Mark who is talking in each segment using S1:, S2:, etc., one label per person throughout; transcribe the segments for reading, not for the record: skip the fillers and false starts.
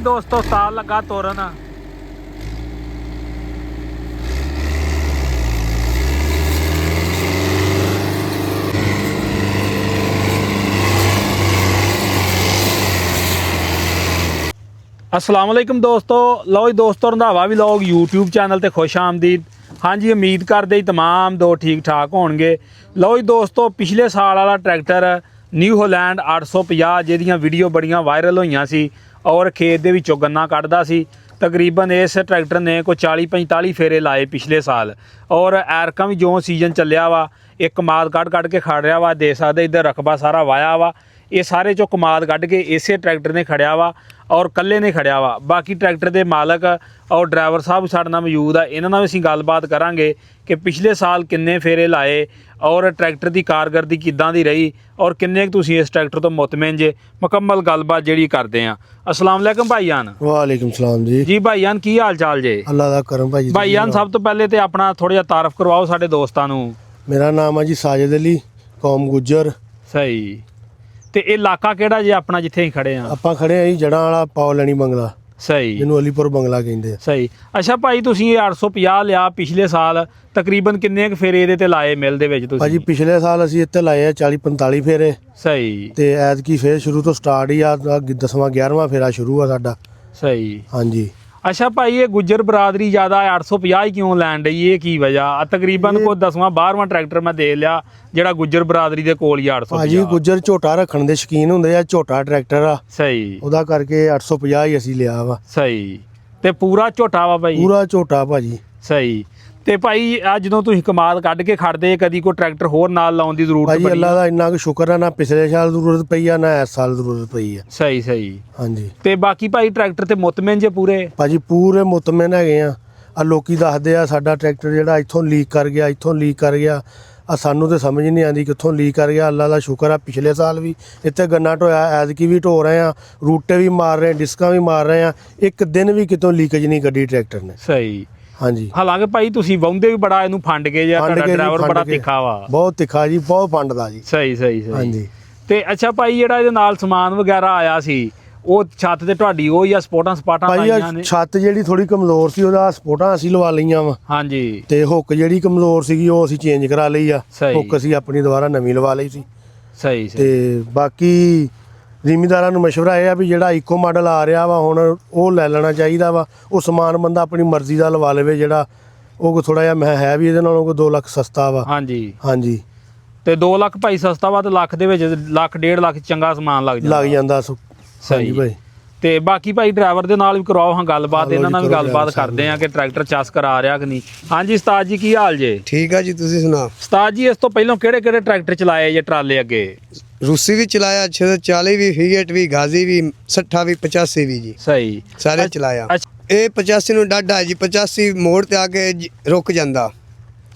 S1: दोस्तों साल लगा तोरन अस्सलाम वालेकुम दोस्तों। लो जी दोस्तों, रंधावा व्लॉग यूट्यूब चैनल ते खुश आमदीद। हाँ जी, उम्मीद करते तमाम दो ठीक ठाक होणगे। लो जी दोस्तों, पिछले साल वाला ट्रैक्टर न्यू होलैंड 850 जिहदियां वीडियो बड़ियां वायरल होईयां सी और खेत दे विचों गन्ना कढ़दा सी। तकरीबन इस ट्रैक्टर ने कोई 40-45 फेरे लाए पिछले साल और ऐरका भी जो सीजन चलिया वा एक कमाद कढ़ के खड़ रहा वा। दे सकते इधर रकबा सारा वाया वा। ये सारे चो कमाद कढ़ के इसे ट्रैक्टर ने खड़िया वा और कल्ले ने खड़िया वा। बाकी ट्रैक्टर के मालक और ड्राइवर साहब साडे नाल मौजूद है, इन्हां नाल असीं गलबात करांगे कि पिछले साल किन्ने फेरे लाए और ट्रैक्टर की कारकरदगी किद्दां दी रही और किन्ने तुसीं इस ट्रैक्टर तो मुतमिन जे। मुकम्मल गलबात जिहड़ी करदे आं। अस्सलाम वालेकुम भाईजान।
S2: वालेकुम सलाम जी।
S1: जी भाईजान, की हाल चाल जे?
S2: अल्लाह दा करम भाई।
S1: भाईजान सब तो पहले तो अपना थोड़ा जिहा तारफ करवाओ साडे दोस्तां नूं।
S2: मेरा नाम है जी साजिद अली, कौम गुज्जर।
S1: सही। ते ये इलाका किहड़ा जे अपना जिथे ही खड़े हाँ?
S2: ਆਪਾਂ ਖੜੇ ਆ ਜੀ ਜੜਾਂ ਵਾਲਾ ਪੌਲਣੀ ਬੰਗਲਾ,
S1: सही
S2: ਜਿਹਨੂੰ ਅਲੀਪੁਰ ਬੰਗਲਾ ਕਹਿੰਦੇ ਆ।
S1: सही। अच्छा भाई, तुसीं ये 850 लिया पिछले साल, तकरीबन किन्ने कुे फेरे इहदे ते लाए मिल दे विच तुसीं?
S2: ਭਾਜੀ ਪਿਛਲੇ ਸਾਲ ਅਸੀਂ ਇੱਥੇ ਲਾਏ ਆ 40-45 ਫੇਰੇ
S1: सही
S2: ਤੇ ਐਤਕੀ ਫੇਰ ਸ਼ੁਰੂ ਤੋਂ ਸਟਾਰਟ ਹੀ ਆ 10ਵਾਂ 11ਵਾਂ ਫੇਰਾ ਸ਼ੁਰੂ ਆ ਸਾਡਾ।
S1: सही।
S2: ਹਾਂਜੀ।
S1: अच्छा भाई, ये गुज्जर बरादरी ज़्यादा 850 ही क्यों लैन रही है, की वजह? तकरीबन कोई 10वां 12वां ट्रैक्टर मैं दे लिया ਜਿਹੜਾ ਗੁੱਜਰ ਬਰਾਦਰੀ ਦੇ ਕੋਲ ਹੀ 850।
S2: ਭਾਜੀ ਗੁੱਜਰ ਝੋਟਾ ਰੱਖਣ ਦੇ ਸ਼ੌਕੀਨ ਹੁੰਦੇ ਆ, ਝੋਟਾ ਟਰੈਕਟਰ ਆ
S1: ਸਹੀ,
S2: ਉਹਦਾ ਕਰਕੇ 850 ਹੀ ਅਸੀਂ ਲਿਆ ਵਾ।
S1: ਸਹੀ। ਤੇ ਪੂਰਾ ਝੋਟਾ ਵਾ ਭਾਈ?
S2: ਪੂਰਾ ਝੋਟਾ ਭਾਜੀ।
S1: ਸਹੀ। ਤੇ ਭਾਈ ਆ ਜਦੋਂ ਤੁਸੀਂ ਕਮਾਦ ਕੱਢ ਕੇ ਖੜਦੇ, ਕਦੀ ਕੋਈ ਟਰੈਕਟਰ ਹੋਰ ਨਾਲ ਲਾਉਣ ਦੀ ਜ਼ਰੂਰਤ
S2: ਭਾਜੀ
S1: ਪਈ?
S2: ਅੱਲਾ ਦਾ ਇੰਨਾ ਕੁ ਸ਼ੁਕਰ ਆ, ਨਾ ਪਿਛਲੇ ਸਾਲ ਜ਼ਰੂਰਤ ਪਈ ਆ ਨਾ ਇਸ ਸਾਲ ਜ਼ਰੂਰਤ ਪਈ ਆ।
S1: ਸਹੀ ਸਹੀ।
S2: ਹਾਂਜੀ।
S1: ਤੇ ਬਾਕੀ ਭਾਈ ਟਰੈਕਟਰ ਤੇ ਮੁਤਮਿਨ ਜੇ ਪੂਰੇ?
S2: ਭਾਜੀ ਪੂਰੇ ਮੁਤਮਿਨ ਹੈਗੇ ਆ। ਆ ਲੋਕੀ ਦੱਸਦੇ ਆ ਸਾਡਾ ਟਰੈਕਟਰ ਜਿਹੜਾ ਇੱਥੋਂ ਲੀਕ ਕਰ ਗਿਆ, ਇੱਥੋਂ ਲੀਕ ਕਰ ਗਿਆ। ਆ ਸਾਨੂੰ ਤੇ ਸਮਝ ਨਹੀਂ ਆਉਂਦੀ ਕਿੱਥੋਂ ਲੀਕ ਕਰ ਗਿਆ। ਅੱਲਾ ਦਾ ਸ਼ੁਕਰ ਆ, ਪਿਛਲੇ ਸਾਲ ਵੀ ਇੱਥੇ ਗੰਨਾ ਢੋਇਆ, ਐਤਕੀ ਵੀ ਢੋ ਰਹੇ ਆ, ਰੂਟੇ ਵੀ ਮਾਰ ਰਹੇ, ਡਿਸਕਾਂ ਵੀ ਮਾਰ ਰਹੇ ਆ। ਇੱਕ ਦਿਨ ਵੀ ਕਿਤੋਂ ਲੀਕੇਜ ਨਹੀਂ ਕੱਢੀ ਟਰੈਕਟਰ ਨੇ।
S1: ਸਹੀ।
S2: ਹਾਂਜੀ।
S1: ਹਾਲਾਂਕਿ ਭਾਈ ਤੁਸੀਂ ਵਾਹੁੰਦੇ ਵੀ ਬੜਾ ਇਹਨੂੰ ਫੰਡ ਕੇ ਜਾਂ ਤੁਹਾਡਾ ਡਰਾਈਵਰ ਬੜਾ ਤਿੱਖਾ ਵਾ?
S2: ਬਹੁਤ ਤਿੱਖਾ ਜੀ, ਬਹੁਤ ਫੰਡਦਾ ਜੀ।
S1: ਸਹੀ ਸਹੀ ਸਹੀ।
S2: ਹਾਂਜੀ।
S1: ਤੇ ਅੱਛਾ ਭਾਈ, ਜਿਹੜਾ ਇਹਦੇ ਨਾਲ ਸਮਾਨ ਵਗੈਰਾ ਆਇਆ ਸੀ ਉਹ ਛੱਤ ਤੇ ਤੁਹਾਡੀ ਉਹ ਜਾਂ ਸਪੋਰਟਾਂ
S2: ਭਾਈ
S1: ਲਾਈਆਂ ਨੇ?
S2: ਛੱਤ ਜਿਹੜੀ ਥੋੜੀ ਕਮਜ਼ੋਰ ਸੀ, ਉਹਦਾ ਸਪੋਰਟਾਂ ਅਸੀਂ ਲਵਾ ਲਈਆਂ ਵਾ।
S1: ਹਾਂਜੀ।
S2: ਤੇ ਹੁੱਕ ਜਿਹੜੀ ਕਮਜ਼ੋਰ ਸੀਗੀ ਉਹ ਅਸੀਂ ਚੇਂਜ ਕਰਾ ਲਈ ਆ।
S1: ਸਹੀ।
S2: ਹੁੱਕ ਅਸੀਂ ਆਪਣੀ ਦੁਬਾਰਾ ਨਵੀਂ ਲਵਾ ਲਈ ਸੀ।
S1: ਸਹੀ ਸਹੀ।
S2: ਤੇ ਬਾਕੀ ਜ਼ਿਮੀਂਦਾਰਾਂ ਨੂੰ ਮਸ਼ਵਰਾ ਇਹ ਆ ਵੀ ਜਿਹੜਾ ਇਕੋ ਮਾਡਲ ਆ ਰਿਹਾ ਵਾ ਹੁਣ ਉਹ ਲੈ ਲੈਣਾ ਚਾਹੀਦਾ ਵਾ। ਉਹ ਸਮਾਨ ਬੰਦਾ ਆਪਣੀ ਮਰਜ਼ੀ ਦਾ ਲਵਾ ਲਵੇ, ਜਿਹੜਾ ਉਹ ਥੋੜਾ ਜਿਹਾ ਮੈਂ ਹੈ ਵੀ ਇਹਦੇ ਨਾਲੋਂ ਕੋਈ 2 ਲੱਖ ਸਸਤਾ ਵਾ।
S1: ਹਾਂਜੀ।
S2: ਹਾਂਜੀ।
S1: ਤੇ 2 ਲੱਖ ਭਾਈ ਸਸਤਾ ਵਾ, ਤੇ ਲੱਖ ਦੇ ਵਿੱਚ ਲੱਖ 1.5 ਲੱਖ ਚੰਗਾ ਸਮਾਨ ਲੱਗ ਜਾਂਦਾ।
S2: ਸਹੀ ਭਾਈ।
S1: ਤੇ ਬਾਕੀ ਭਾਈ ਡਰਾਈਵਰ ਦੇ ਨਾਲ ਵੀ ਕਰਵਾਓ ਹਾਂ ਗੱਲਬਾਤ, ਇਹਨਾਂ ਨਾਲ ਵੀ ਗੱਲਬਾਤ ਕਰਦੇ ਆ ਕਿ ਟਰੈਕਟਰ ਚਾਸ ਕਰਾ ਰਿਹਾ ਕਿ ਨਹੀਂ। ਹਾਂਜੀ ਉਸਤਾਦ ਜੀ, ਕੀ ਹਾਲ ਜੇ?
S3: ਠੀਕ ਆ ਜੀ, ਤੁਸੀਂ ਸੁਣਾਓ।
S1: ਉਸਤਾਦ ਜੀ, ਇਸ ਤੋਂ ਪਹਿਲਾਂ ਕਿਹੜੇ ਕਿਹੜੇ ਟਰੈਕਟਰ ਚਲਾਏ ਜੇ ਟਰਾਲੇ ਅੱਗੇ?
S3: ਰੂਸੀ ਵੀ ਚਲਾਇਆ, 640 ਵੀ, ਫੀਏਟ ਵੀ, ਗਾਜ਼ੀ ਵੀ, 60 ਵੀ, 85 ਵੀ ਜੀ,
S1: ਸਹੀ
S3: ਸਾਰੇ ਚਲਾਇਆ।
S1: ਅੱਛਾ।
S3: ਇਹ 85 ਨੂੰ ਡਾਡਾ ਜੀ, 85 ਮੋੜ ਤੇ ਆ ਕੇ ਰੁਕ ਜਾਂਦਾ।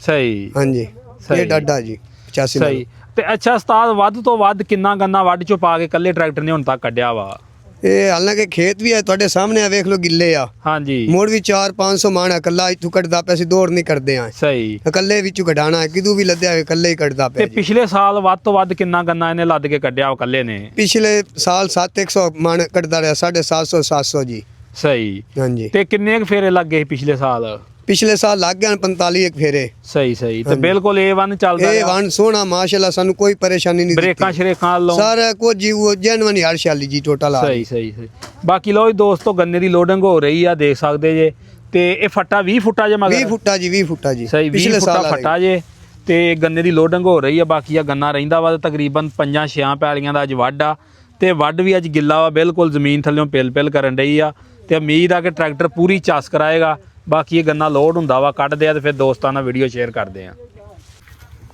S1: ਸਹੀ।
S3: ਹਾਂਜੀ।
S1: ਸਹੀ।
S3: ਇਹ ਡਾਡਾ ਜੀ 85
S1: ਸਹੀ। ਤੇ ਅੱਛਾ ਉਸਤਾਦ, ਵੱਧ ਤੋਂ ਵੱਧ ਕਿੰਨਾ ਗੰਨਾ ਵੱਢ ਚੋਂ ਪਾ ਕੇ ਕੱਲੇ ਟਰੈਕਟਰ ਨੇ ਹੁਣ ਤੱਕ ਕੱਢਿਆ ਵਾ?
S3: ਇਹ ਹਾਲਾਂਕਿ ਖੇਤ ਵੀ ਹੈ ਤੁਹਾਡੇ ਸਾਹਮਣੇ ਆ, ਵੇਖ ਲਓ ਗਿੱਲੇ ਆ।
S1: ਹਾਂਜੀ।
S3: ਮੋੜ ਵੀ 400-500 ਮਾਣ ਇਕੱਲਾ ਇੱਥੋਂ ਕੱਢਦਾ ਪਿਆ ਸੀ, ਦੌੜ ਨਹੀਂ ਕਰਦੇ ਆ।
S1: ਸਹੀ।
S3: ਇਕੱਲੇ ਵਿੱਚੋਂ ਕਢਾਣਾ, ਕਿਦੋਂ ਵੀ ਲੱਦਿਆ ਹੋਇਆ ਇਕੱਲੇ ਹੀ ਕੱਢਦਾ
S1: ਤੇ
S3: ਪਿਆ ਜੀ।
S1: ਪਿਛਲੇ ਸਾਲ ਵੱਧ ਤੋਂ ਵੱਧ ਕਿੰਨਾ ਗੰਨਾ ਇਹਨੇ ਲੱਦ ਕੇ ਕੱਢਿਆ ਕੱਲੇ ਨੇ?
S3: ਪਿਛਲੇ ਸਾਲ 700 ਮਾਣ ਕੱਢਦਾ ਰਿਹਾ, 750 700 ਜੀ।
S1: ਸਹੀ।
S3: ਹਾਂਜੀ।
S1: ਤੇ ਕਿੰਨੇ ਕੁ ਫੇਰੇ ਲੱਗੇ ਸੀ ਪਿਛਲੇ ਸਾਲ?
S3: ਪਿਛਲੇ ਸਾਲ ਲੱਗ ਗਏ 45 ਇੱਕ ਫੇਰੇ।
S1: ਸਹੀ ਸਹੀ। ਤੇ ਬਿਲਕੁਲ A1 ਚੱਲਦਾ
S3: ਇਹ ਵਨ ਸੋਹਣਾ ਮਾਸ਼ਾਅੱਲਾ, ਸਾਨੂੰ ਕੋਈ ਪਰੇਸ਼ਾਨੀ ਨਹੀਂ।
S1: ਬ੍ਰੇਕਾਂ ਸ਼ਰੇਕਾਂ ਲਓ
S3: ਸਾਰਾ ਕੁਝ ਜੀ ਉਹ ਜੈਨੂਇਨ ਹਰ ਸ਼ਾਲੀ ਜੀ ਟੋਟਲ ਆ।
S1: ਸਹੀ ਸਹੀ ਸਹੀ। ਬਾਕੀ ਲੋ ਜੀ ਦੋਸਤੋ, ਗੰਨੇ ਦੀ ਲੋਡਿੰਗ ਹੋ ਰਹੀ ਆ, ਦੇਖ ਸਕਦੇ ਜੇ। ਤੇ ਇਹ ਫੱਟਾ 20 ਫੁੱਟਾ ਜੇ ਮਗਰ?
S3: 20 ਫੁੱਟਾ ਜੀ, 20 ਫੁੱਟਾ ਜੀ।
S1: ਸਹੀ, 20 ਫੁੱਟਾ ਫੱਟਾ ਜੇ। ਤੇ ਗੰਨੇ ਦੀ ਲੋਡਿੰਗ ਹੋ ਰਹੀ ਆ। ਬਾਕੀ ਆ ਗੰਨਾ ਰਹਿੰਦਾ ਵਾ ਤਕਰੀਬਨ 5-6 ਪੈਲੀਆਂ ਦਾ ਅੱਜ ਵੱਢ ਆ। ਤੇ ਵੱਢ ਵੀ ਅੱਜ ਗਿੱਲਾ ਵਾ, ਬਿਲਕੁਲ ਜ਼ਮੀਨ ਥੱਲਿਓਂ ਪਿਲ ਕਰਨ ਡਈ ਆ। ਤੇ ਉਮੀਦ ਆ ਕਿ ਟਰੈਕਟਰ ਪੂਰੀ ਚਾਸ ਕਰਾਏਗਾ। ਬਾਕੀ ਇਹ ਗੰਨਾ ਲੋਡ ਹੁੰਦਾ ਵਾ, ਕੱਢਦੇ ਆ ਤੇ ਫਿਰ ਦੋਸਤਾਂ ਨਾਲ ਵੀਡੀਓ ਸ਼ੇਅਰ ਕਰਦੇ ਆ।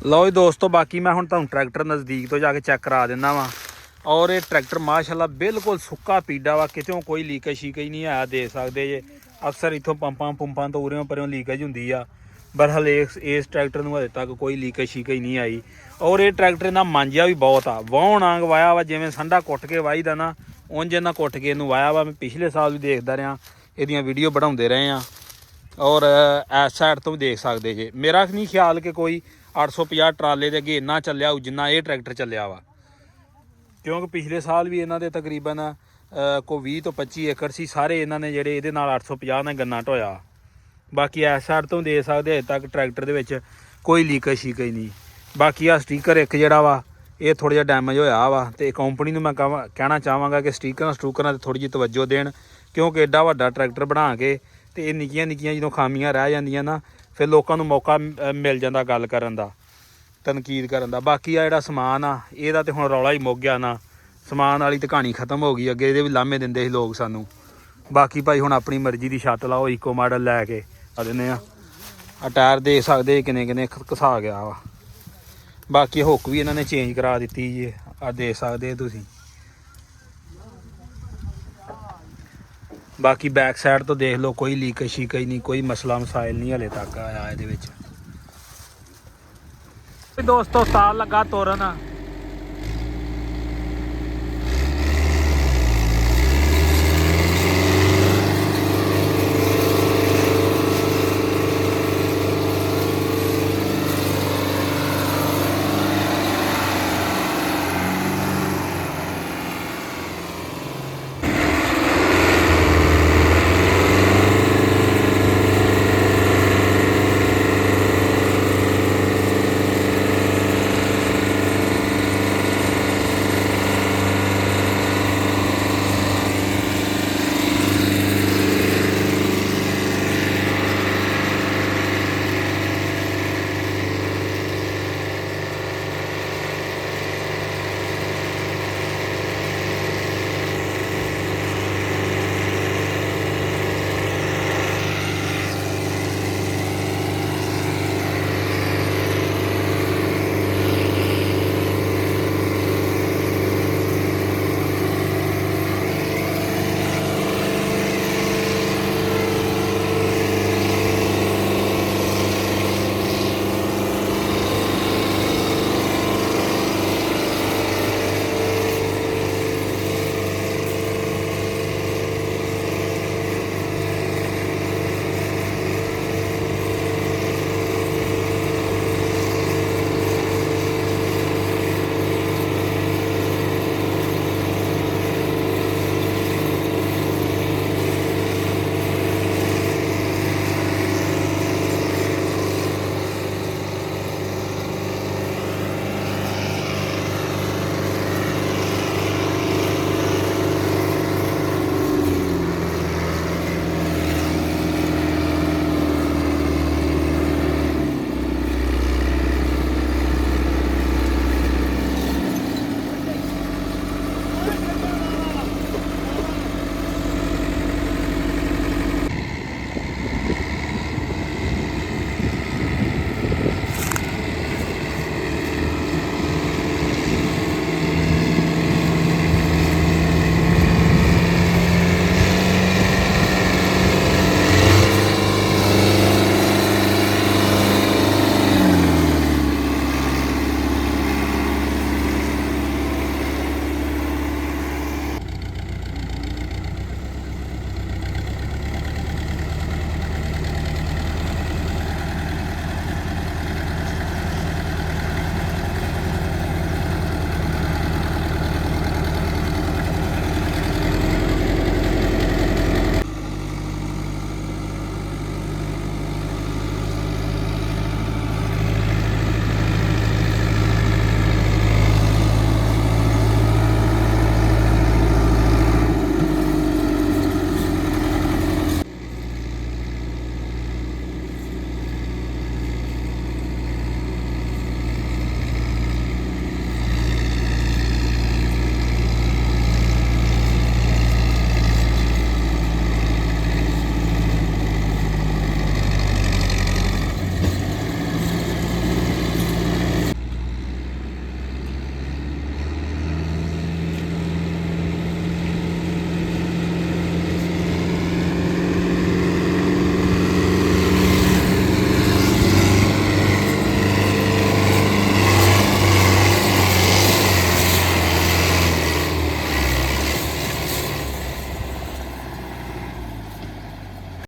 S1: ਲਓ ਜੀ ਦੋਸਤੋ, ਬਾਕੀ ਮੈਂ ਹੁਣ ਤੁਹਾਨੂੰ ਟਰੈਕਟਰ ਨਜ਼ਦੀਕ ਤੋਂ ਜਾ ਕੇ ਚੈੱਕ ਕਰਾ ਦਿੰਦਾ ਵਾ। ਔਰ ਇਹ ਟਰੈਕਟਰ ਮਾਸ਼ਾਅੱਲਾ ਬਿਲਕੁਲ ਸੁੱਕਾ ਪੀਡਾ ਵਾ, ਕਿਤੇੋਂ ਕੋਈ ਲੀਕੇਜ ਸ਼ੀਕੇਜ ਨਹੀਂ ਆਇਆ। ਦੇਖ ਸਕਦੇ ਜੇ ਅਕਸਰ ਇੱਥੋਂ ਪੰਪਾਂ ਤੋਂ ਉਰਿਓਂ ਪਰਿਓਂ ਲੀਕੇਜ ਹੁੰਦੀ ਆ, ਬਰਹਲ ਇਸ ਟਰੈਕਟਰ ਨੂੰ ਹਜੇ ਤੱਕ ਕੋਈ ਲੀਕੇਜ ਸ਼ੀਕੇਜ ਨਹੀਂ ਆਈ। ਔਰ ਇਹ ਟਰੈਕਟਰ ਨਾਲ ਮਾਂਜਿਆ ਵੀ ਬਹੁਤ ਆ, ਵਾਹੁਣ ਆਂਗ ਵਾਇਆ ਵਾ, ਜਿਵੇਂ ਸੰਡਾ ਕੁੱਟ ਕੇ ਵਾਹੀਦਾ ਨਾ ਉਂਝ ਇਹਨਾਂ ਕੁੱਟ ਕੇ ਇਹਨੂੰ ਵਾਇਆ ਵਾ। ਮੈਂ ਪਿਛਲੇ ਸਾਲ ਵੀ ਦੇਖਦਾ ਰਿਹਾ, ਇਹਦੀਆਂ ਵੀਡੀਓ ਬਣਾਉਂਦੇ ਰਹੇ ਆ। ਔਰ ਇਸ ਸਾਈਡ ਤੋਂ ਵੀ ਦੇਖ ਸਕਦੇ ਜੇ। ਮੇਰਾ ਨਹੀਂ ਖਿਆਲ ਕਿ ਕੋਈ 850 ਟਰਾਲੇ ਦੇ ਅੱਗੇ ਇੰਨਾ ਚੱਲਿਆ ਹੋਊ ਜਿੰਨਾ ਇਹ ਟਰੈਕਟਰ ਚੱਲਿਆ ਵਾ, ਕਿਉਂਕਿ ਪਿਛਲੇ ਸਾਲ ਵੀ ਇਹਨਾਂ ਦੇ ਤਕਰੀਬਨ ਕੋਈ 20 ਤੋਂ 25 ਏਕੜ ਸੀ ਸਾਰੇ ਇਹਨਾਂ ਨੇ ਜਿਹੜੇ ਇਹਦੇ ਨਾਲ 850 ਨੇ ਗੰਨਾ ਢੋਇਆ। ਬਾਕੀ ਇਸ ਸਾਈਡ ਤੋਂ ਦੇ ਸਕਦੇ ਅਜੇ ਤੱਕ ਟਰੈਕਟਰ ਦੇ ਵਿੱਚ ਕੋਈ ਲੀਕੇਜ ਸ਼ੀਕੇਜ ਨਹੀਂ। ਬਾਕੀ ਆ ਸਟੀਕਰ ਇੱਕ ਜਿਹੜਾ ਵਾ ਇਹ ਥੋੜ੍ਹਾ ਜਿਹਾ ਡੈਮੇਜ ਹੋਇਆ ਵਾ, ਤੇ ਕੰਪਨੀ ਨੂੰ ਮੈਂ ਕਹਿਣਾ ਚਾਹਾਂਗਾ ਕਿ ਸਟੂਕਰਾਂ 'ਤੇ ਥੋੜ੍ਹੀ ਜਿਹੀ ਤਵੱਜੋ ਦੇਣ, ਕਿਉਂਕਿ ਐਡਾ ਵੱਡਾ ਟਰੈਕਟਰ ਬਣਾ ਕੇ ਤੇ ਇਹ ਨਿੱਕੀਆਂ ਜਦੋਂ ਖਾਮੀਆਂ ਰਹਿ ਜਾਂਦੀਆਂ ਨਾ ਫਿਰ ਲੋਕਾਂ ਨੂੰ ਮੌਕਾ ਮਿਲ ਜਾਂਦਾ ਗੱਲ ਕਰਨ ਦਾ, ਤਨਕੀਦ ਕਰਨ ਦਾ। ਬਾਕੀ ਆ ਜਿਹੜਾ ਸਮਾਨ ਆ ਇਹਦਾ ਤੇ ਹੁਣ ਰੌਲਾ ਹੀ ਮੁੱਕ ਗਿਆ ਨਾ, ਸਮਾਨ ਵਾਲੀ ਤੇ ਕਹਾਣੀ ਖਤਮ ਹੋ ਗਈ। ਅੱਗੇ ਇਹਦੇ ਵੀ ਲਾਮੇ ਦਿੰਦੇ ਸੀ ਲੋਕ ਸਾਨੂੰ। ਬਾਕੀ ਭਾਈ ਹੁਣ ਆਪਣੀ ਮਰਜ਼ੀ ਦੀ ਛੱਤ ਲਾਓ, ਇਕੋ ਮਾਡਲ ਲੈ ਕੇ ਆ ਦਿੰਦੇ ਆ ਟਾਇਰ ਦੇਖ ਸਕਦੇ ਕਿੰਨੇ ਘਸਾ ਗਿਆ ਵਾ। ਬਾਕੀ ਹੁੱਕ ਵੀ ਇਹਨਾਂ ਨੇ ਚੇਂਜ ਕਰਾ ਦਿੱਤੀ ਜੀ, ਆ ਦੇਖ ਸਕਦੇ ਤੁਸੀਂ। ਬਾਕੀ ਬੈਕ ਸਾਈਡ ਤੋਂ ਦੇਖ ਲਓ ਕੋਈ ਲੀਕੇਜ ਸ਼ੀਕੇਜ ਨਹੀਂ, ਕੋਈ ਮਸਲਾ ਮਸਾਇਲ ਨਹੀਂ ਹਲੇ ਤੱਕ ਆਇਆ ਇਹਦੇ ਵਿੱਚ। ਦੋਸਤੋ ਸਾਲ ਲੱਗਾ ਤੋਰਨ